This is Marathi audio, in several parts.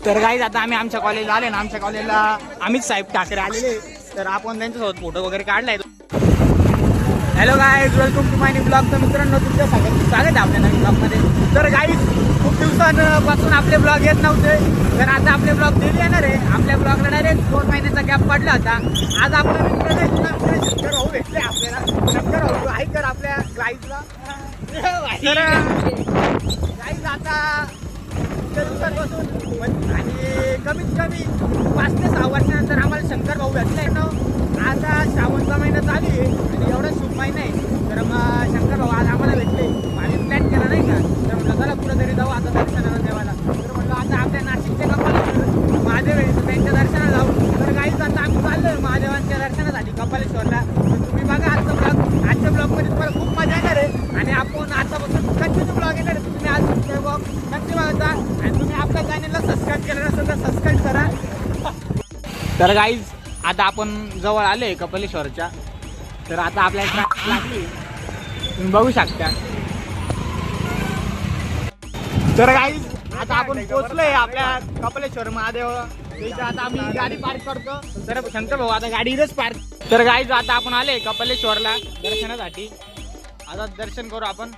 तर गाईज आता आम्ही आमच्या कॉलेजला आले ना, आमच्या कॉलेजला अमित साहेब ठाकरे आलेले, तर आपण त्यांच्यासोबत फोटो वगैरे काढलाय. Hello guys, welcome to my new blog. तर मित्रांनो, तुमचं स्वागत आहे आपल्या नवीन ब्लॉगमध्ये. तर गाईज, खूप दिवसांपासून आपले ब्लॉग येत नव्हते, तर आता आपले ब्लॉग डेली येणार आहे. आपल्या ब्लॉगला डायरेक्ट 2 महिन्याचा गॅप पडला होता. आज आपला मित्र शंकर भाऊ भेटले आपल्याला. शंकर भाऊ ऐकर आपल्या गाईजला. तर गाईज आता दिवसांपासून आणि कमीत कमी 5 ते 6 वर्षानंतर आम्हाला शंकर भाऊ भेटलाय ना. आता श्रावणचा महिना चालू आहे आणि एवढा शुभ महिना आहे. तर मग शंकर भाऊ आज आम्हाला भेटले. आम्ही प्लॅन केला नाही का, तर म्हटलं चला कुठंतरी जाऊ आता दर्शनाला देवाला. तर म्हटलं आता आपल्या नाशिकच्या कपालेश्वर महादेव आहे, तर त्यांच्या दर्शनाला जाऊ. तर काहीच आता आम्ही चाललोय महादेवांच्या दर्शनासाठी कपालेश्वरला. तर तुम्ही बघा आजचा ब्लॉग. आजच्या ब्लॉगमध्ये तुम्हाला खूप मजा येणार आहे आणि आपण आतापासून कंटिन्यू ब्लॉग येणार आहे. तुम्ही आज ब्लॉग नक्की बघा आणि तुम्ही आपल्या चॅनलला सबस्क्राईब केलं नसेल तर सबस्क्राईब करा. तर गाईज, आता आपण जवळ आलोय कपालेश्वरच्या. तर आता आपल्याला ट्रॅक लागली, तुम्ही बघू शकता. तर गाईज, आता आपण पोहोचलोय आपल्या कपालेश्वर महादेव. आता आम्ही गाडी पार्क करतो. तर शंकर भाऊ आता गाडी इथंच पार्क. तर गाईज, आता आपण आले कपालेश्वरला दर्शनासाठी. आता दर्शन करू आपण.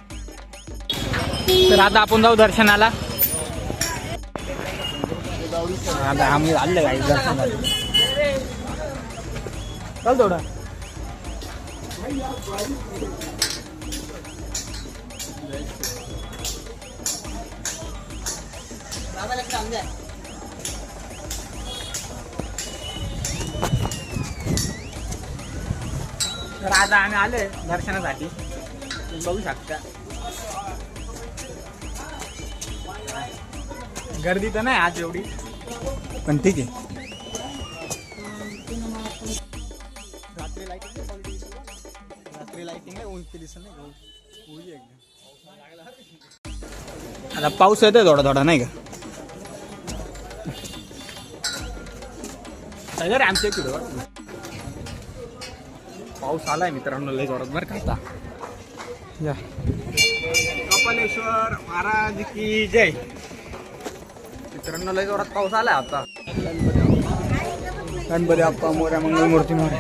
तर आता आपण जाऊ दर्शनाला. आता आम्ही आले गाईज दर्शनाला. चल थोडं. तर आता आम्ही आलोय दर्शनासाठी, तुम्ही बघू शकता. गर्दी तर नाही आज एवढी, पण ठीक आहे. रात्री लाइटिंग आहे, उंच दिसत नाही. आता पाऊस येतोय थोडा थोडा, नाही का. सगळं आमच्या इकडं पाऊस आलाय मित्रांनो, लय जोरात बरं का. आता या कपालेश्वर महाराज की जय. मित्रांनो, लय जोरात पाऊस आलाय आता. गणपती बाप्पा मोरया, मंगल मूर्ती मोरया.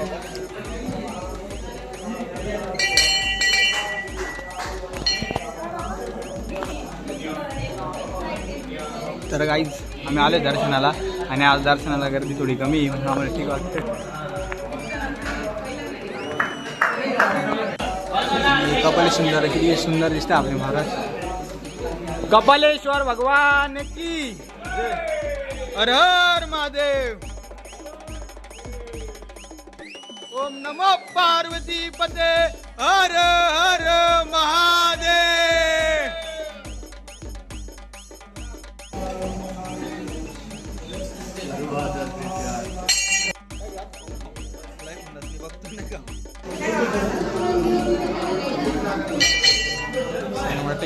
तर गाईज, आम्ही आलोय दर्शनाला आणि आज दर्शनाला गर्दी थोडी कमी म्हणून आम्हाला ठीक वाटतं. कपालेश्वर किती सुंदर दिसतं आपले महाराज. कपालेश्वर भगवान की जय. हर हर महादेव. ओम नमो पार्वती पते. हर हर महादेव.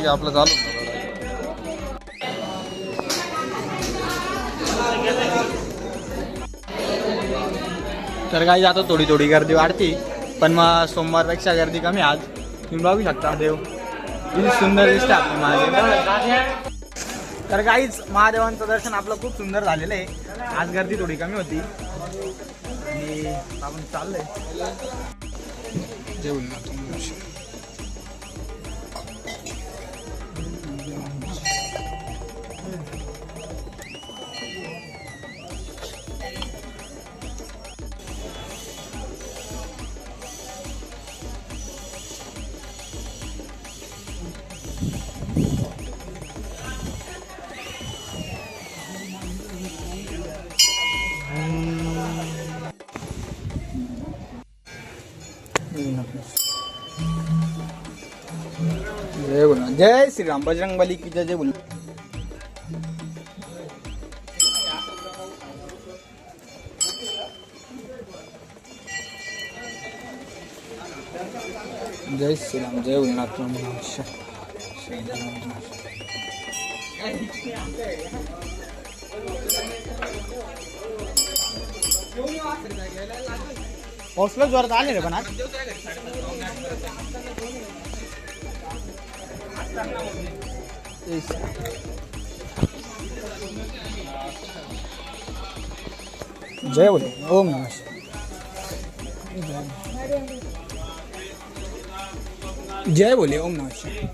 आपलं चालू. तर काही आता थोडी थोडी गर्दी वाढती, पण मग सोमवारपेक्षा गर्दी कमी आज. तुम्ही बघू शकता देव किती सुंदर दिसतं आपले महादेव. तर काहीच महादेवांचं दर्शन आपलं खूप सुंदर झालेलं आहे. आज गर्दी थोडी कमी होती आणि आपण चाललंय जेवण. जय बोला, जय श्री राम, बजरंग बली की जय. जय बोला. जय श्री राम, जय भोलेनाथ. पाऊसला जोरात आले रे पण आज. जय बोले ओम नमः शिवाय. जय बोले ओम नमः शिवाय.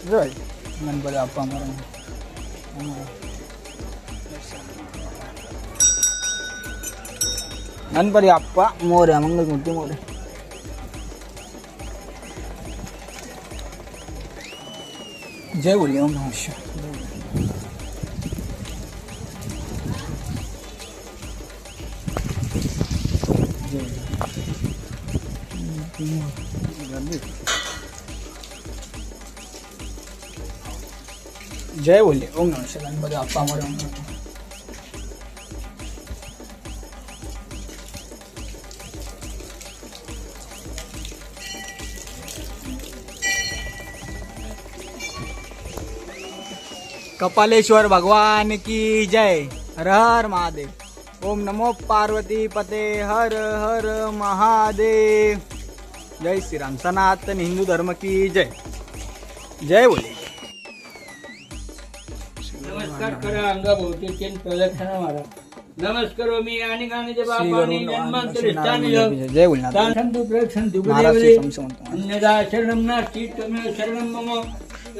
जय गणपती बाप्पा गणपती बाप्पा मोरया मंगलमूर्ती मोरया. जय बोलिए ओम नमः शिवाय. जय बोलिए ओम नमः शिवाय. गणपती बाप्पा मोरया. कपालेश्वर भगवान की जय. हर हर महादेव. ओम नमो पार्वती पते हर हर महादेव. जय श्री राम. सनातन हिंदू धर्म की जय. जय बोले. नमस्कार करा अंगाभोवती प्रदक्षिणा मारा. नमस्कारो मी आणि गाण्याचे बापाने जन्मांतरी स्थानिलं जय बोलना. संतु प्रक्षंतु महाराज गुरुदेवले श्री समसमंत. अन्यदा शरणं नास्ति त्वमेव शरणं मम.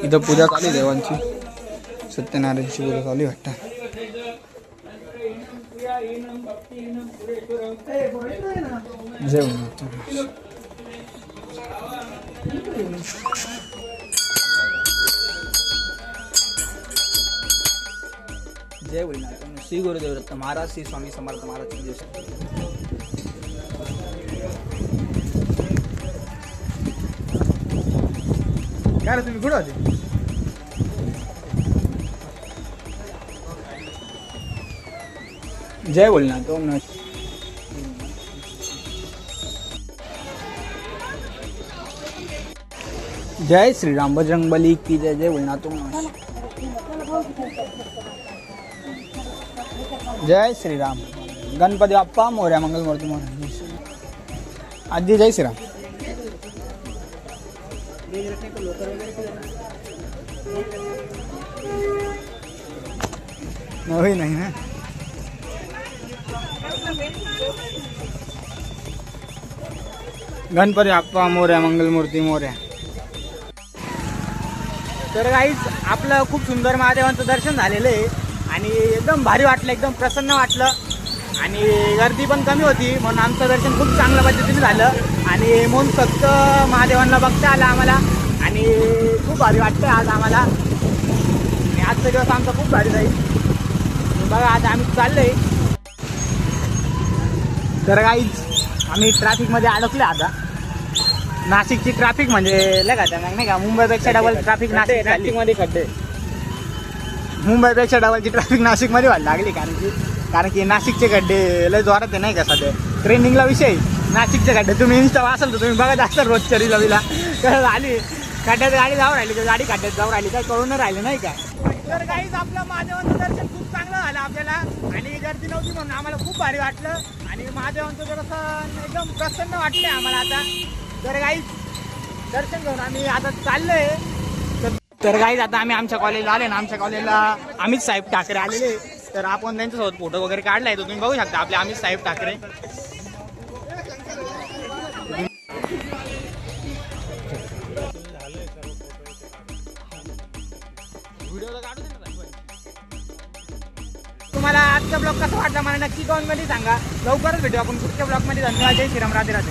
इथं पूजा चालू देवांची. सत्यनारायणची पूजा चालू वाटतं. जय बोलना. जय बोलना. श्री गुरुदेव दत्त महाराज श्री स्वामी समर्थ महाराज की जय. काय रे तुम्ही कुठं होते? जय बोलना. तो जय श्री राम. बजरंग बली की जय. जय बोलना. तुम जय श्री राम. गणपती बाप्पा मोरया मंगलमूर्ती मोरया. आजी जय श्री राम. नहीं नहीं ना. गणपती बाप्पा मोरया मंगलमूर्ती मोरया. तर गाईज आपलं खूप सुंदर महादेवांचं दर्शन झालेलं आहे आणि एकदम भारी वाटलं. एकदम प्रसन्न वाटलं आणि गर्दी पण कमी होती म्हणून आमचं दर्शन खूप चांगल्या पद्धतीने झालं आणि मन फक्त महादेवांना बघता आलं आम्हाला आणि खूप भारी वाटतं आज आम्हाला. आणि आजचा दिवस आमचा खूप भारी जाईल. बघा आता आम्ही चाललोय. तर गाईज आम्ही ट्रॅफिकमध्ये अडकले आता. नाशिकची ट्रॅफिक म्हणजे लगा त्या नाही का मुंबईपेक्षा डबल ट्रॅफिक नाशिकमध्ये खड्डे. मुंबईपेक्षा डबलची ट्रॅफिक नाशिकमध्ये व्हायला लागली कारण की नाशिकचे खड्डे लय जोरात आहे नाही का. सध्या ट्रेंडिंगला विषय नाशिकचे खड्डे. तुम्ही इंस्टा असाल तर तुम्ही बघत असाल रोजच्या रीलला तर आली खड्ड्यात गाडी जाऊ राहिली तर गाडी खड्ड्यात जाऊ राहिली काय कळून राहिलं नाही का. तर काहीच आपलं महादेवांचं दर्शन खूप चांगलं झालं आपल्याला आणि गर्दी नव्हती म्हणून आम्हाला खूप भारी वाटलं आणि महादेवांचं दर्शन एकदम प्रसन्न वाटलंय आम्हाला आता. तर गाईज दर्शन घेऊन आम्ही आता चाललोय. तर गाईज आता आम्ही आमच्या कॉलेजला आले ना. आमच्या कॉलेजला अमित साहेब ठाकरे आलेले तर आपण त्यांच्यासोबत फोटो वगैरे काढलाय तो तुम्ही बघू शकता आपले अमित साहेब ठाकरे. तुम्हाला आजचा ब्लॉग कसा वाटला मला नक्की कमेंटमध्ये सांगा. लवकरच भेटू आपण पुढच्या ब्लॉगमध्ये. धन्यवाद. जय श्रीराम. राधे राधे.